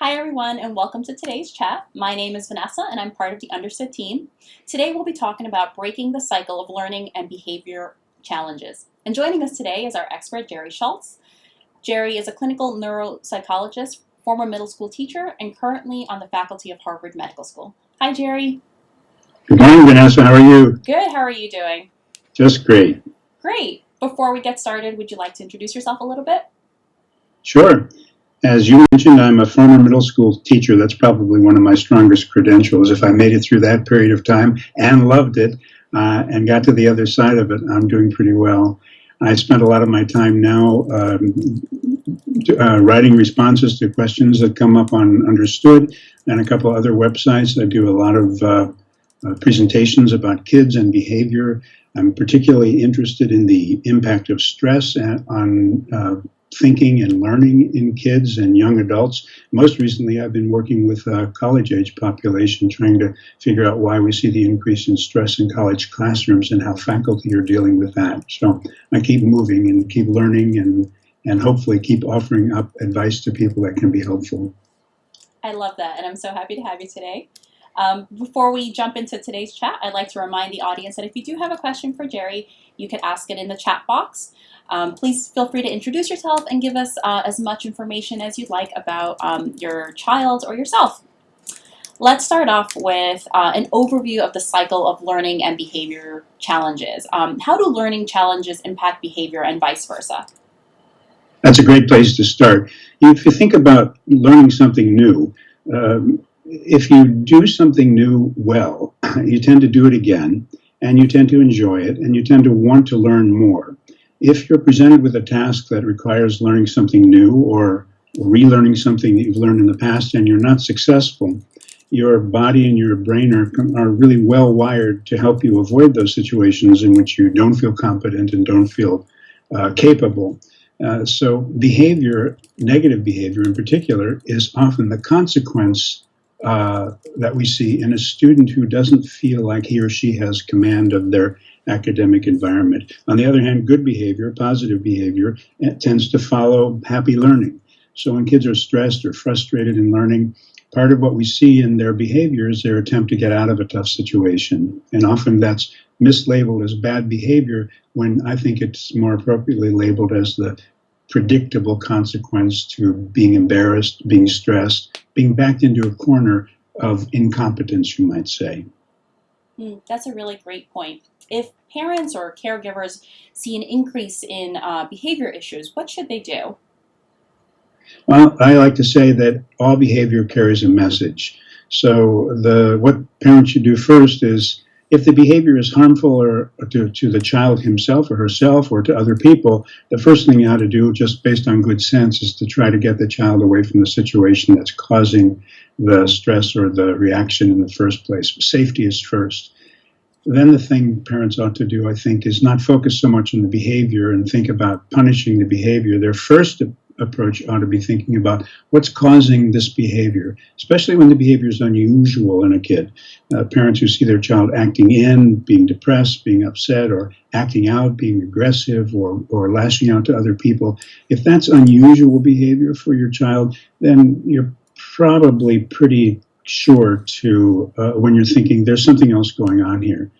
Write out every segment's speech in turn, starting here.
Hi everyone and welcome to today's chat. My name is Vanessa and I'm part of the Understood team. Today we'll be talking about breaking the cycle of learning and behavior challenges. And joining us today is our expert, Jerry Schultz. Jerry is a clinical neuropsychologist, former middle school teacher, and currently on the faculty of Harvard Medical School. Hi Jerry. Good morning, Vanessa. How are you? Good, how are you doing? Just great. Great. Before we get started, would you like to introduce yourself a little bit? Sure. As you mentioned, I'm a former middle school teacher. That's probably one of my strongest credentials. If I made it through that period of time and loved it and got to the other side of it, I'm doing pretty well. I spent a lot of my time now writing responses to questions that come up on Understood and a couple other websites. I do a lot of presentations about kids and behavior. I'm particularly interested in the impact of stress on thinking and learning in kids and young adults. Most recently, I've been working with a college-age population, trying to figure out why we see the increase in stress in college classrooms and how faculty are dealing with that. So I keep moving and keep learning and hopefully keep offering up advice to people that can be helpful. I love that, and I'm so happy to have you today. Before we jump into today's chat, I'd like to remind the audience that if you do have a question for Jerry, you can ask it in the chat box. Please feel free to introduce yourself and give us as much information as you'd like about your child or yourself. Let's start off with an overview of the cycle of learning and behavior challenges. How do learning challenges impact behavior and vice versa? That's a great place to start. If you think about learning something new, if you do something new well, you tend to do it again, and you tend to enjoy it, and you tend to want to learn more. If you're presented with a task that requires learning something new or relearning something that you've learned in the past and you're not successful, your body and your brain are really well wired to help you avoid those situations in which you don't feel competent and don't feel capable. So behavior, negative behavior in particular, is often the consequence that we see in a student who doesn't feel like he or she has command of their academic environment. On the other hand, good behavior, positive behavior, tends to follow happy learning. So when kids are stressed or frustrated in learning, part of what we see in their behavior is their attempt to get out of a tough situation. And often that's mislabeled as bad behavior when I think it's more appropriately labeled as the predictable consequence to being embarrassed, being stressed, being backed into a corner of incompetence, you might say. That's a really great point. If parents or caregivers see an increase in behavior issues, what should they do? Well, I like to say that all behavior carries a message. So what parents should do first is, if the behavior is harmful or to the child himself or herself or to other people, the first thing you ought to do, just based on good sense, is to try to get the child away from the situation that's causing the stress or the reaction in the first place. Safety is first. Then the thing parents ought to do, I think, is not focus so much on the behavior and think about punishing the behavior. Their first approach ought to be thinking about what's causing this behavior, especially when the behavior is unusual in a kid. Parents who see their child acting in, being depressed, being upset, or acting out, being aggressive, or lashing out to other people. If that's unusual behavior for your child, then you're probably pretty sure to, when you're thinking there's something else going on here.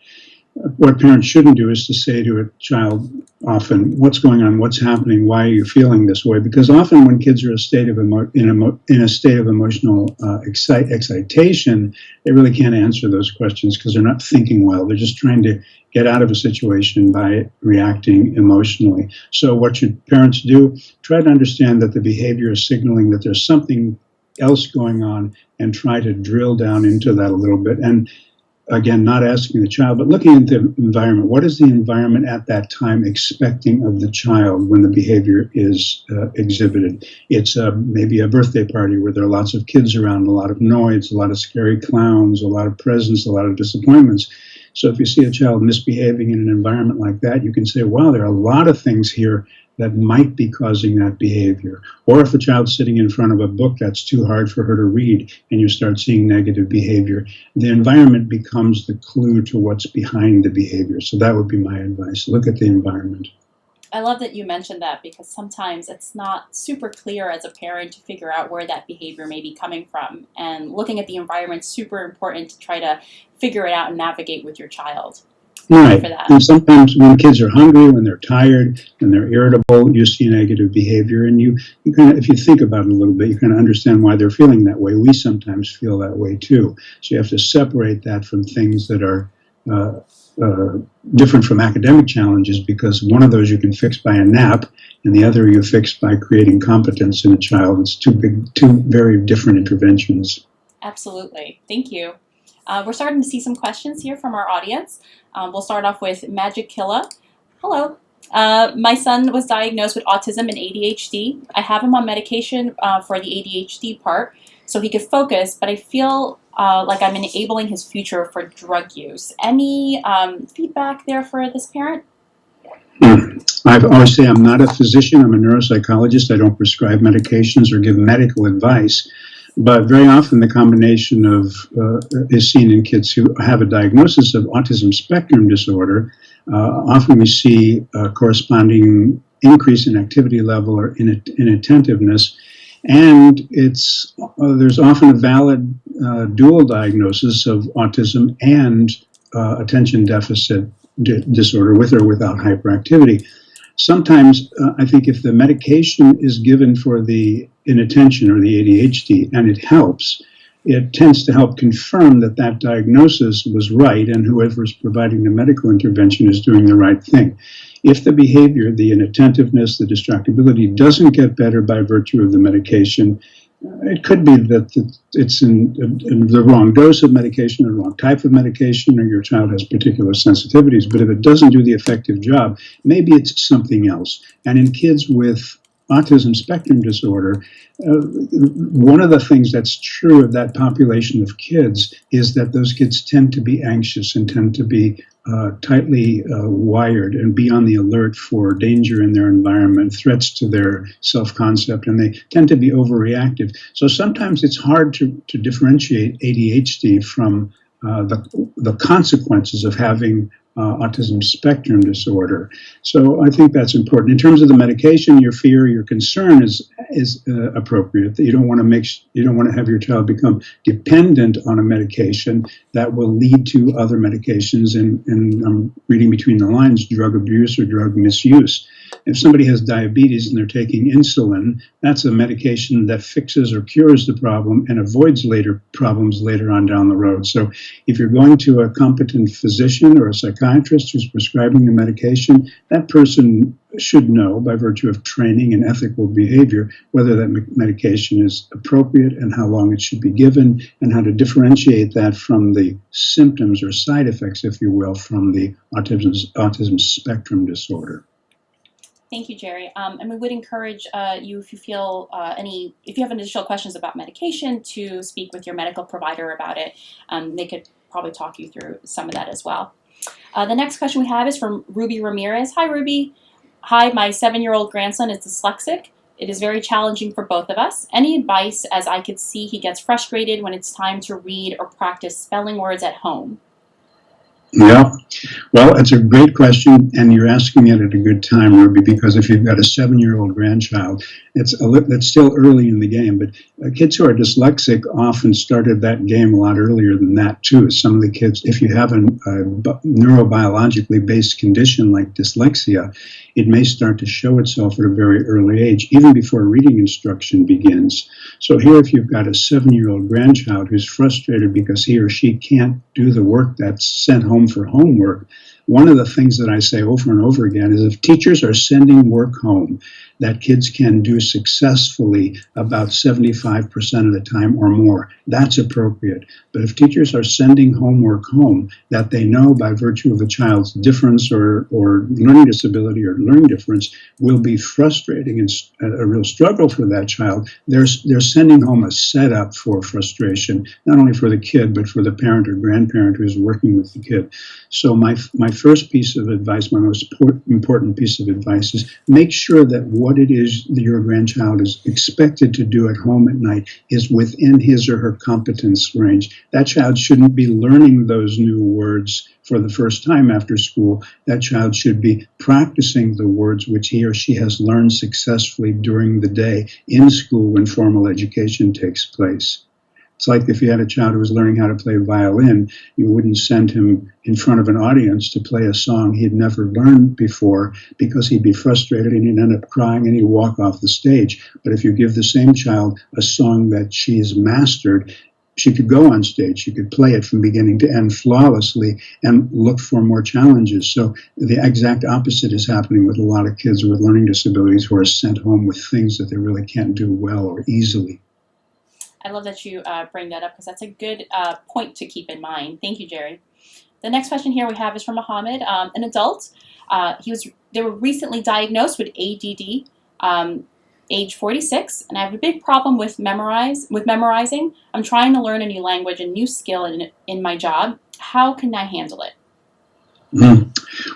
What parents shouldn't do is to say to a child often, what's going on, what's happening, why are you feeling this way? Because often when kids are in a state of emotional excitation, they really can't answer those questions because they're not thinking well. They're just trying to get out of a situation by reacting emotionally. So what should parents do? Try to understand that the behavior is signaling that there's something else going on and try to drill down into that a little bit. And again, not asking the child, but looking at the environment. What is the environment at that time expecting of the child when the behavior is exhibited? It's maybe a birthday party where there are lots of kids around, a lot of noise, a lot of scary clowns, a lot of presents, a lot of disappointments. So if you see a child misbehaving in an environment like that, you can say, wow, there are a lot of things here that might be causing that behavior. Or if the child's sitting in front of a book that's too hard for her to read and you start seeing negative behavior, the environment becomes the clue to what's behind the behavior. So that would be my advice. Look at the environment. I love that you mentioned that, because sometimes it's not super clear as a parent to figure out where that behavior may be coming from. And looking at the environment is super important to try to figure it out and navigate with your child. Right. For that. And sometimes when kids are hungry, when they're tired, when they're irritable, you see negative behavior, and you kind of, if you think about it a little bit, you kind of understand why they're feeling that way. We sometimes feel that way too. So you have to separate that from things that are different from academic challenges, because one of those you can fix by a nap, and the other you fix by creating competence in a child. It's two very different interventions. Absolutely. Thank you. We're starting to see some questions here from our audience. We'll start off with Magic Killa. Hello. My son was diagnosed with autism and ADHD. I have him on medication for the ADHD part so he could focus, but I feel like I'm enabling his future for drug use. Any feedback there for this parent? I always say I'm not a physician. I'm a neuropsychologist. I don't prescribe medications or give medical advice. But very often the combination of is seen in kids who have a diagnosis of autism spectrum disorder. Often we see a corresponding increase in activity level or inattentiveness, and there's often a valid dual diagnosis of autism and attention deficit disorder, with or without hyperactivity. Sometimes I think if the medication is given for the inattention or the ADHD and it helps, it tends to help confirm that that diagnosis was right and whoever's providing the medical intervention is doing the right thing. If the behavior, the inattentiveness, the distractibility doesn't get better by virtue of the medication, it could be that it's in the wrong dose of medication, or the wrong type of medication, or your child has particular sensitivities. But if it doesn't do the effective job, maybe it's something else. And in kids with autism spectrum disorder, one of the things that's true of that population of kids is that those kids tend to be anxious and tend to be tightly wired and be on the alert for danger in their environment, threats to their self-concept, and they tend to be overreactive. So sometimes it's hard to differentiate ADHD from the consequences of having autism spectrum disorder. So I think that's important. In terms of the medication, your fear, your concern is appropriate. That you don't want to have your child become dependent on a medication that will lead to other medications, and I'm reading between the lines, drug abuse or drug misuse. If somebody has diabetes and they're taking insulin, that's a medication that fixes or cures the problem and avoids problems later on down the road. So if you're going to a competent physician or a psychiatrist who's prescribing the medication, that person should know by virtue of training and ethical behavior whether that medication is appropriate and how long it should be given, and how to differentiate that from the symptoms or side effects, if you will, from the autism spectrum disorder. Thank you, Jerry. And we would encourage you, if you feel if you have additional questions about medication, to speak with your medical provider about it. They could probably talk you through some of that as well. The next question we have is from Ruby Ramirez. Hi, Ruby. Hi, my 7-year-old grandson is dyslexic. It is very challenging for both of us. Any advice, as I could see he gets frustrated when it's time to read or practice spelling words at home? Yeah, well, it's a great question, and you're asking it at a good time, Ruby, because if you've got a 7-year-old grandchild, it's still early in the game, but kids who are dyslexic often started that game a lot earlier than that, too. Some of the kids, if you have a neurobiologically based condition like dyslexia, it may start to show itself at a very early age, even before reading instruction begins. So here, if you've got a 7-year-old grandchild who's frustrated because he or she can't do the work that's sent home for homework, one of the things that I say over and over again is if teachers are sending work home that kids can do successfully about 75% of the time or more, that's appropriate. But if teachers are sending homework home that they know by virtue of a child's difference or learning disability or learning difference will be frustrating and a real struggle for that child, they're sending home a setup for frustration, not only for the kid, but for the parent or grandparent who's working with the kid. So my first piece of advice, my most important piece of advice is make sure that what it is that your grandchild is expected to do at home at night is within his or her competence range. That child shouldn't be learning those new words for the first time after school. That child should be practicing the words which he or she has learned successfully during the day in school when formal education takes place. It's like if you had a child who was learning how to play violin, you wouldn't send him in front of an audience to play a song he'd never learned before because he'd be frustrated and he'd end up crying and he'd walk off the stage. But if you give the same child a song that she's mastered, she could go on stage, she could play it from beginning to end flawlessly and look for more challenges. So the exact opposite is happening with a lot of kids with learning disabilities who are sent home with things that they really can't do well or easily. I love that you bring that up because that's a good point to keep in mind. Thank you, Jerry. The next question here we have is from Mohammed, an adult. They were recently diagnosed with ADD, age 46, and I have a big problem with memorizing. I'm trying to learn a new language, a new skill in my job. How can I handle it?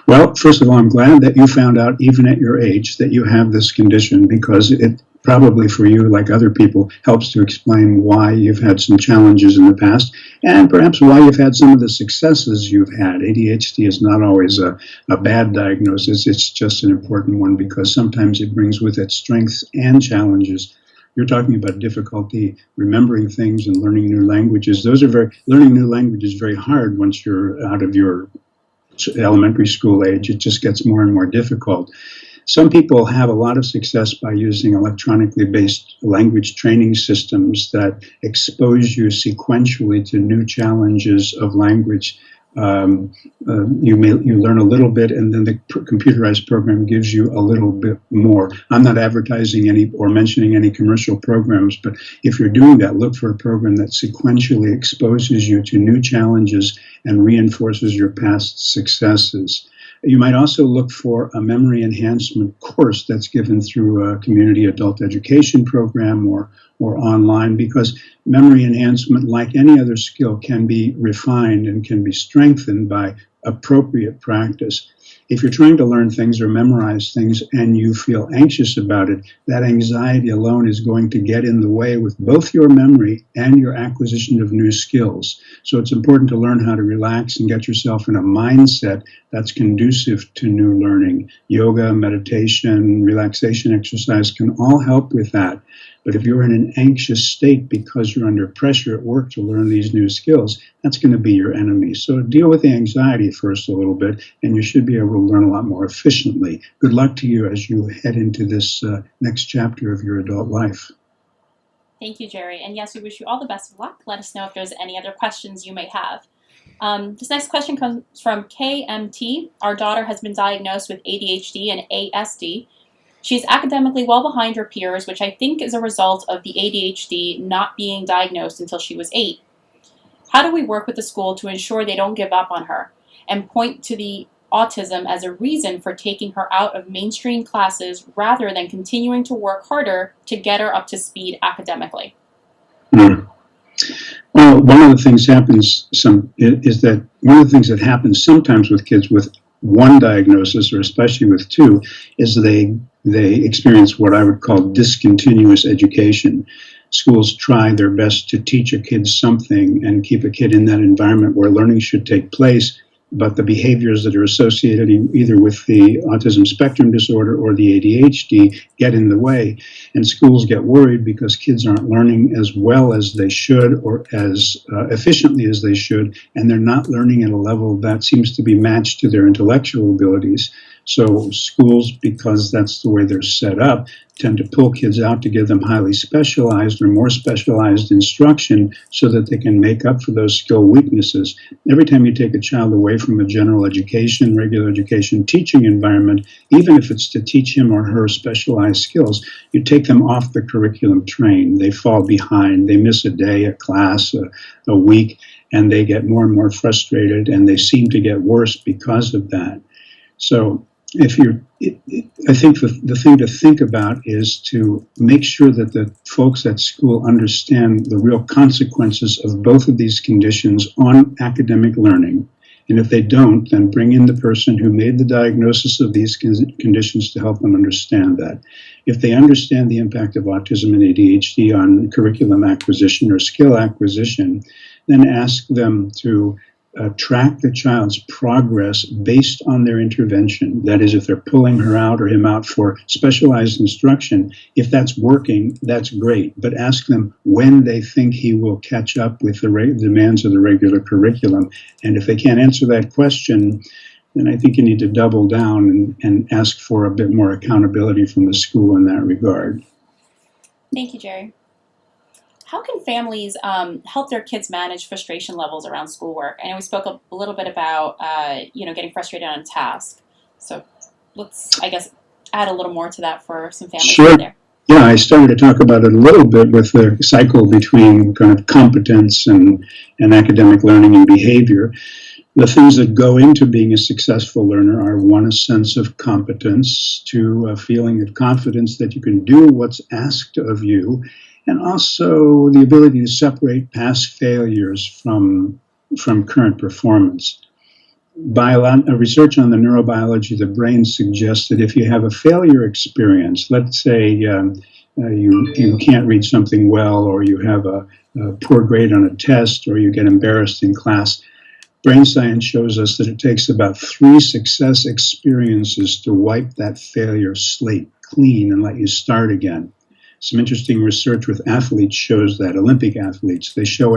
Well, first of all, I'm glad that you found out, even at your age, that you have this condition, because it probably for you, like other people, helps to explain why you've had some challenges in the past and perhaps why you've had some of the successes you've had. ADHD is not always a bad diagnosis. It's just an important one because sometimes it brings with it strengths and challenges. You're talking about difficulty remembering things and learning new languages. Learning new languages is very hard once you're out of your elementary school age. It just gets more and more difficult. Some people have a lot of success by using electronically based language training systems that expose you sequentially to new challenges of language. You learn a little bit, and then the computerized program gives you a little bit more. I'm not advertising any or mentioning any commercial programs, but if you're doing that, look for a program that sequentially exposes you to new challenges and reinforces your past successes. You might also look for a memory enhancement course that's given through a community adult education program or online, because memory enhancement, like any other skill, can be refined and can be strengthened by appropriate practice. If you're trying to learn things or memorize things and you feel anxious about it, that anxiety alone is going to get in the way with both your memory and your acquisition of new skills. So it's important to learn how to relax and get yourself in a mindset that's conducive to new learning. Yoga, meditation, relaxation exercise can all help with that. But if you're in an anxious state because you're under pressure at work to learn these new skills, that's going to be your enemy. So deal with the anxiety first a little bit, and you should be able to learn a lot more efficiently. Good luck to you as you head into this next chapter of your adult life. Thank you, Jerry. And yes, we wish you all the best of luck. Let us know if there's any other questions you may have. This next question comes from KMT. Our daughter has been diagnosed with ADHD and ASD. She is academically well behind her peers, which I think is a result of the ADHD not being diagnosed until she was 8. How do we work with the school to ensure they don't give up on her and point to the autism as a reason for taking her out of mainstream classes rather than continuing to work harder to get her up to speed academically? Well, one of the things that happens sometimes with kids with one diagnosis, or especially with two, is they experience what I would call discontinuous education. Schools try their best to teach a kid something and keep a kid in that environment where learning should take place, but the behaviors that are associated either with the autism spectrum disorder or the ADHD get in the way. And schools get worried because kids aren't learning as well as they should or as efficiently as they should, and they're not learning at a level that seems to be matched to their intellectual abilities. So schools, because that's the way they're set up, tend to pull kids out to give them highly specialized or more specialized instruction so that they can make up for those skill weaknesses. Every time you take a child away from a general education, regular education teaching environment, even if it's to teach him or her specialized skills, you take them off the curriculum train. They fall behind. They miss a day, a class, a week, and they get more and more frustrated, and they seem to get worse because of that. So I think the thing to think about is to make sure that the folks at school understand the real consequences of both of these conditions on academic learning, And if they don't, then bring in the person who made the diagnosis of these conditions to help them understand that. If they understand the impact of autism and ADHD on curriculum acquisition or skill acquisition, then ask them to track the child's progress based on their intervention. That is, if they're pulling her out or him out for specialized instruction, if that's working, that's great. But ask them when they think he will catch up with the demands of the regular curriculum. And if they can't answer that question, then I think you need to double down and ask for a bit more accountability from the school in that regard. Thank you, Jerry. How can families help their kids manage frustration levels around schoolwork? I know we spoke a little bit about, getting frustrated on a task. So let's, I guess, add a little more to that for some families Sure. out there. Yeah, I started to talk about it a little bit with the cycle between kind of competence and academic learning and behavior. The things that go into being a successful learner are, one, a sense of competence, two, a feeling of confidence that you can do what's asked of you, and also the ability to separate past failures from current performance. Research on the neurobiology of the brain suggests that if you have a failure experience, let's say you can't read something well, or you have a poor grade on a test, or you get embarrassed in class, brain science shows us that it takes about 3 success experiences to wipe that failure slate clean and let you start again. Some interesting research with athletes shows that, Olympic athletes, they show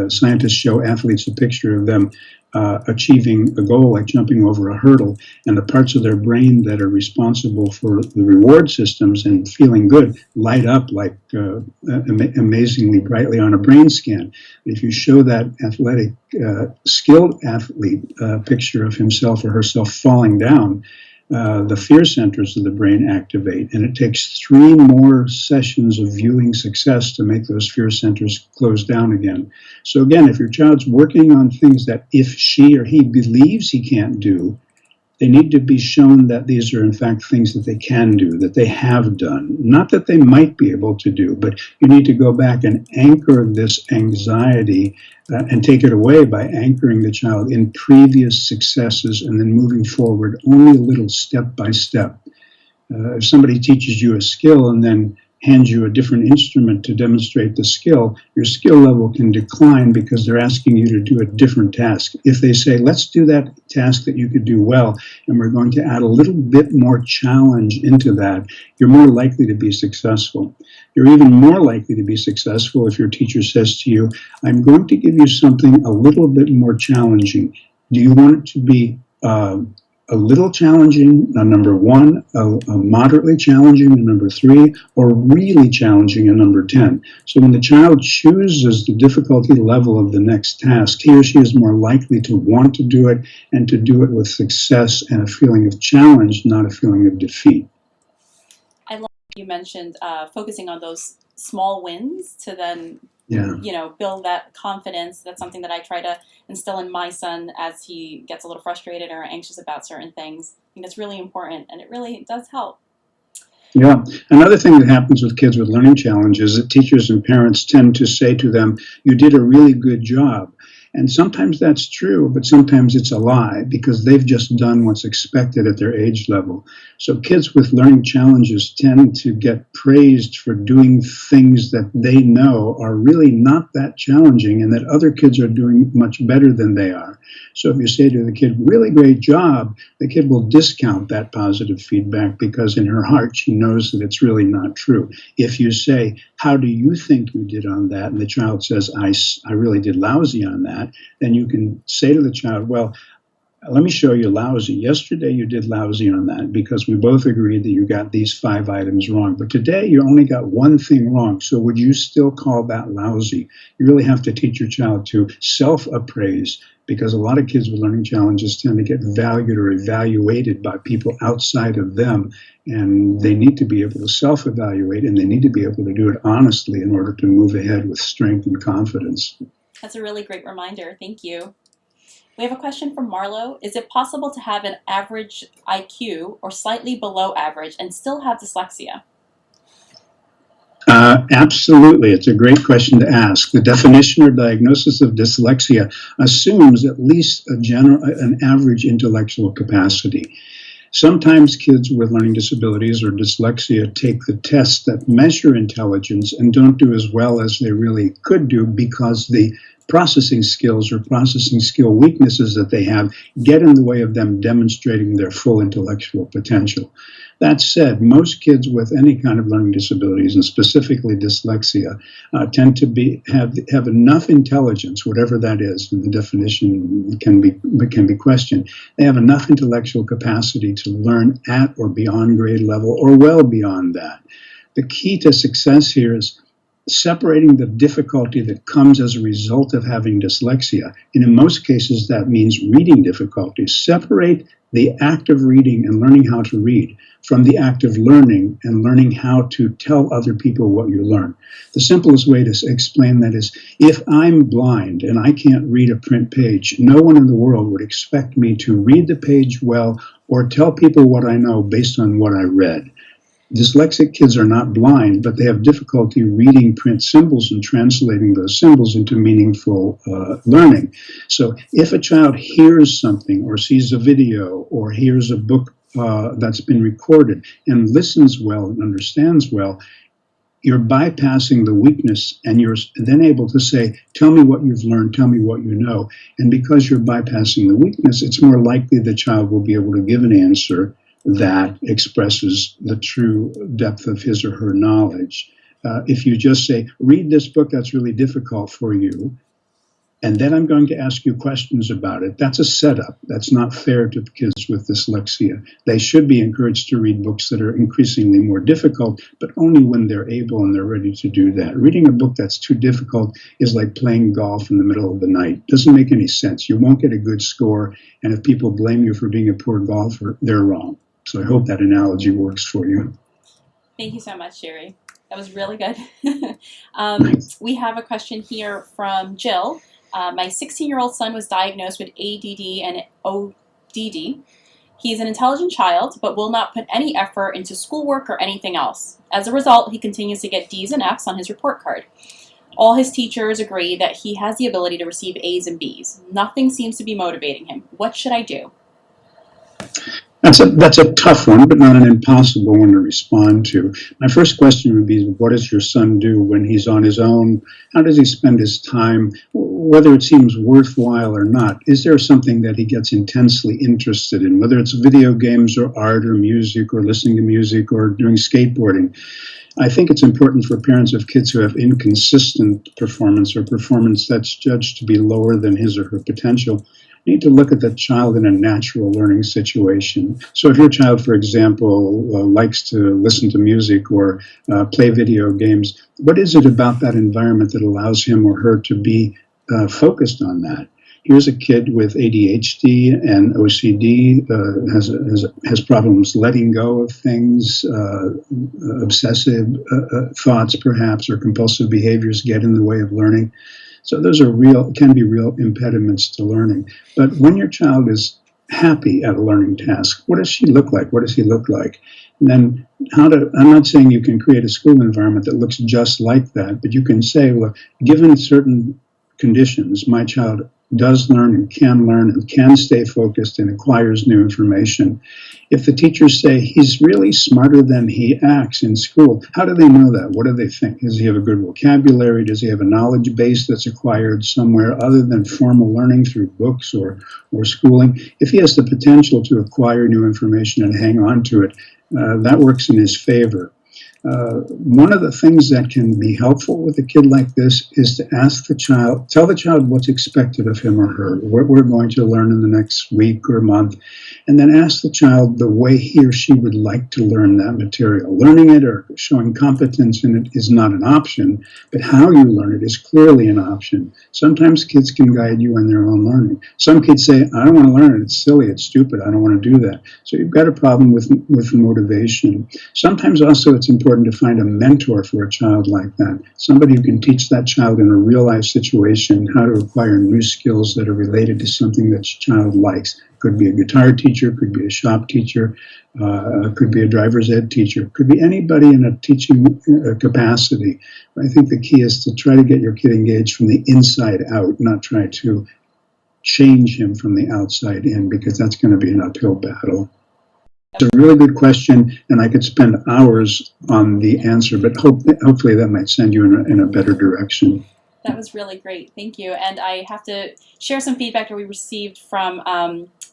scientists show athletes a picture of them achieving a goal like jumping over a hurdle, and the parts of their brain that are responsible for the reward systems and feeling good light up like amazingly brightly on a brain scan. If you show that athletic, skilled athlete picture of himself or herself falling down, the fear centers of the brain activate, and it takes 3 more sessions of viewing success to make those fear centers close down again. So again, if your child's working on things that if she or he believes he can't do, they need to be shown that these are in fact things that they can do, that they have done. Not that they might be able to do, but you need to go back and anchor this anxiety and take it away by anchoring the child in previous successes and then moving forward only a little step by step. If somebody teaches you a skill and then hands you a different instrument to demonstrate the skill, your skill level can decline because they're asking you to do a different task. If they say, let's do that task that you could do well, and we're going to add a little bit more challenge into that, you're more likely to be successful. You're even more likely to be successful if your teacher says to you, I'm going to give you something a little bit more challenging. Do you want it to be a little challenging, number 1, a moderately challenging, number 3, or really challenging, number 10. So when the child chooses the difficulty level of the next task, he or she is more likely to want to do it and to do it with success and a feeling of challenge, not a feeling of defeat. I love you mentioned focusing on those small wins to then build that confidence. That's something that I try to instill in my son as he gets a little frustrated or anxious about certain things. I think that's really important, and it really does help. Yeah. Another thing that happens with kids with learning challenges is that teachers and parents tend to say to them, you did a really good job. And sometimes that's true, but sometimes it's a lie because they've just done what's expected at their age level. So kids with learning challenges tend to get praised for doing things that they know are really not that challenging and that other kids are doing much better than they are. So if you say to the kid, really great job, the kid will discount that positive feedback because in her heart she knows that it's really not true. If you say, how do you think you did on that? And the child says, I really did lousy on that. Then you can say to the child, well, let me show you lousy. Yesterday you did lousy on that because we both agreed that you got these 5 items wrong. But today you only got 1 thing wrong. So would you still call that lousy? You really have to teach your child to self-appraise because a lot of kids with learning challenges tend to get valued or evaluated by people outside of them. And they need to be able to self-evaluate and they need to be able to do it honestly in order to move ahead with strength and confidence. That's a really great reminder. Thank you. We have a question from Marlo. Is it possible to have an average IQ or slightly below average and still have dyslexia? Absolutely. It's a great question to ask. The definition or diagnosis of dyslexia assumes at least an average intellectual capacity. Sometimes kids with learning disabilities or dyslexia take the tests that measure intelligence and don't do as well as they really could do because the processing skills or processing skill weaknesses that they have get in the way of them demonstrating their full intellectual potential. That said, most kids with any kind of learning disabilities, and specifically dyslexia, tend to have enough intelligence, whatever that is, and the definition can be questioned. They have enough intellectual capacity to learn at or beyond grade level, or well beyond that. The key to success here is separating the difficulty that comes as a result of having dyslexia, and in most cases that means reading difficulties. Separate the act of reading and learning how to read from the act of learning and learning how to tell other people what you learn. The simplest way to explain that is, if I'm blind and I can't read a print page, no one in the world would expect me to read the page well or tell people what I know based on what I read. Dyslexic kids are not blind, but they have difficulty reading print symbols and translating those symbols into meaningful learning. So if a child hears something or sees a video or hears a book that's been recorded and listens well and understands well, you're bypassing the weakness and you're then able to say, tell me what you've learned, tell me what you know. And because you're bypassing the weakness, it's more likely the child will be able to give an answer that expresses the true depth of his or her knowledge. If you just say, read this book that's really difficult for you, and then I'm going to ask you questions about it, that's a setup. That's not fair to kids with dyslexia. They should be encouraged to read books that are increasingly more difficult, but only when they're able and they're ready to do that. Reading a book that's too difficult is like playing golf in the middle of the night. It doesn't make any sense. You won't get a good score, and if people blame you for being a poor golfer, they're wrong. So I hope that analogy works for you. Thank you so much, Jerry. That was really good. Nice. We have a question here from Jill. My 16-year-old son was diagnosed with ADD and ODD. He's an intelligent child, but will not put any effort into schoolwork or anything else. As a result, he continues to get D's and F's on his report card. All his teachers agree that he has the ability to receive A's and B's. Nothing seems to be motivating him. What should I do? That's a tough one, but not an impossible one to respond to. My first question would be, what does your son do when he's on his own? How does he spend his time, whether it seems worthwhile or not? Is there something that he gets intensely interested in, whether it's video games or art or music or listening to music or doing skateboarding? I think it's important for parents of kids who have inconsistent performance or performance that's judged to be lower than his or her potential. You need to look at the child in a natural learning situation. So if your child, for example, likes to listen to music or play video games, what is it about that environment that allows him or her to be focused on that? Here's a kid with ADHD and OCD, has problems letting go of things, obsessive thoughts perhaps, or compulsive behaviors get in the way of learning. So those are can be real impediments to learning. But when your child is happy at a learning task, what does she look like? What does he look like? And then I'm not saying you can create a school environment that looks just like that, but you can say, well, given certain conditions, my child does learn and can stay focused and acquires new information. If the teachers say he's really smarter than he acts in school, how do they know that? What do they think? Does he have a good vocabulary? Does he have a knowledge base that's acquired somewhere other than formal learning through books or schooling? If he has the potential to acquire new information and hang on to it, that works in his favor. One of the things that can be helpful with a kid like this is to tell the child what's expected of him or her, what we're going to learn in the next week or month, and then ask the child the way he or she would like to learn that material. Learning it or showing competence in it is not an option, but how you learn it is clearly an option. Sometimes kids can guide you in their own learning. Some kids say, I don't want to learn it, it's silly, it's stupid, I don't want to do that. So you've got a problem with motivation. Sometimes also it's important important to find a mentor for a child like that, somebody who can teach that child in a real-life situation how to acquire new skills that are related to something that the child likes. Could be a guitar teacher, could be a shop teacher, could be a driver's ed teacher, could be anybody in a teaching capacity. I think the key is to try to get your kid engaged from the inside out, not try to change him from the outside in, because that's going to be an uphill battle. It's a really good question, and I could spend hours on the answer, but hopefully that might send you in a better direction. That was really great. Thank you. And I have to share some feedback that we received from,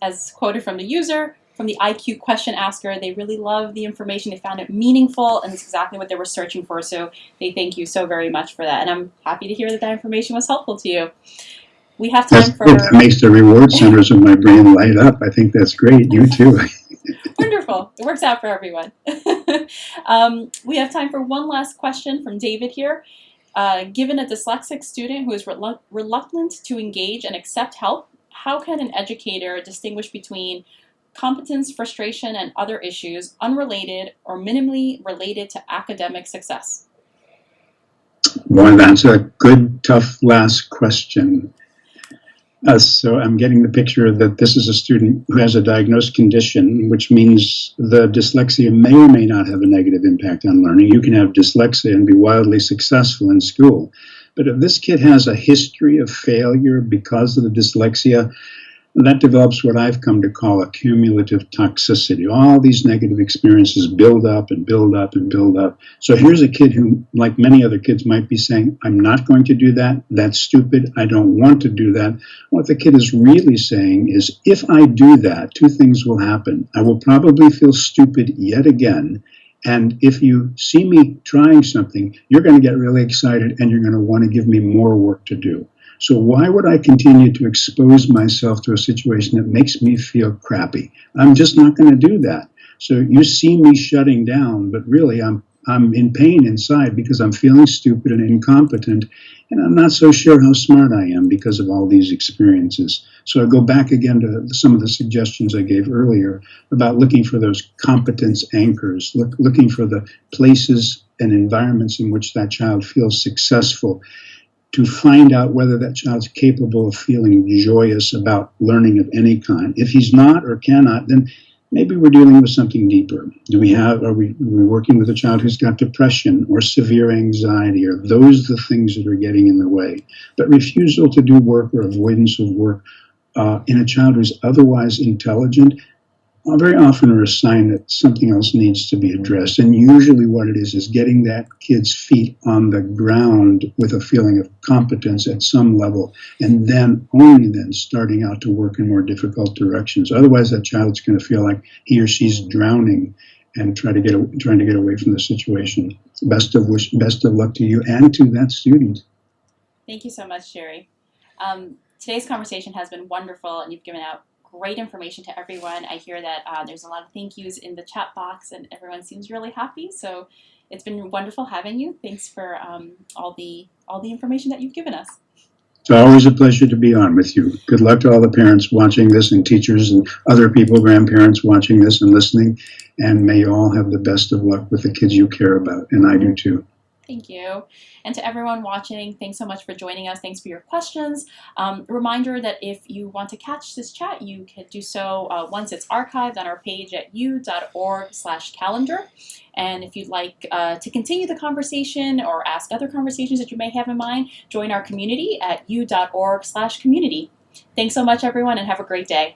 as quoted from the user, from the IQ question asker. They really loved the information. They found it meaningful, and it's exactly what they were searching for. So they thank you so very much for that. And I'm happy to hear that that information was helpful to you. We have time for... That makes the reward centers of my brain light up. I think that's great. You too. Wonderful. It works out for everyone. We have time for one last question from David here. Given a dyslexic student who is reluctant to engage and accept help, how can an educator distinguish between competence, frustration, and other issues unrelated or minimally related to academic success? Boy, that's a good, tough last question. So I'm getting the picture that this is a student who has a diagnosed condition, which means the dyslexia may or may not have a negative impact on learning. You can have dyslexia and be wildly successful in school. But if this kid has a history of failure because of the dyslexia, that develops what I've come to call a cumulative toxicity. All these negative experiences build up and build up and build up. So here's a kid who, like many other kids, might be saying, I'm not going to do that. That's stupid. I don't want to do that. What the kid is really saying is, if I do that, two things will happen. I will probably feel stupid yet again. And if you see me trying something, you're going to get really excited and you're going to want to give me more work to do. So why would I continue to expose myself to a situation that makes me feel crappy? I'm just not going to do that. So you see me shutting down, but really I'm in pain inside because I'm feeling stupid and incompetent, and I'm not so sure how smart I am because of all these experiences. So I go back again to some of the suggestions I gave earlier about looking for those competence anchors, looking for the places and environments in which that child feels successful, to find out whether that child's capable of feeling joyous about learning of any kind. If he's not or cannot, then maybe we're dealing with something deeper. Are we working with a child who's got depression or severe anxiety? Are those the things that are getting in the way? But refusal to do work or avoidance of work in a child who's otherwise intelligent very often are a sign that something else needs to be addressed. And usually what it is getting that kid's feet on the ground with a feeling of competence at some level, and then only then starting out to work in more difficult directions. Otherwise, that child's going to feel like he or she's drowning and trying to get away from the situation. Best of luck to you and to that student. Thank you so much, Jerry. Today's conversation has been wonderful, and you've given out great information to everyone. I hear that there's a lot of thank yous in the chat box, and everyone seems really happy. So it's been wonderful having you. Thanks for all the information that you've given us. It's always a pleasure to be on with you. Good luck to all the parents watching this, and teachers and other people, grandparents watching this and listening. And may you all have the best of luck with the kids you care about, and I do too. Thank you. And to everyone watching, thanks so much for joining us. Thanks for your questions. Reminder that if you want to catch this chat, you can do so once it's archived on our page at u.org/calendar. And if you'd like to continue the conversation or ask other conversations that you may have in mind, join our community at u.org/community. Thanks so much, everyone, and have a great day.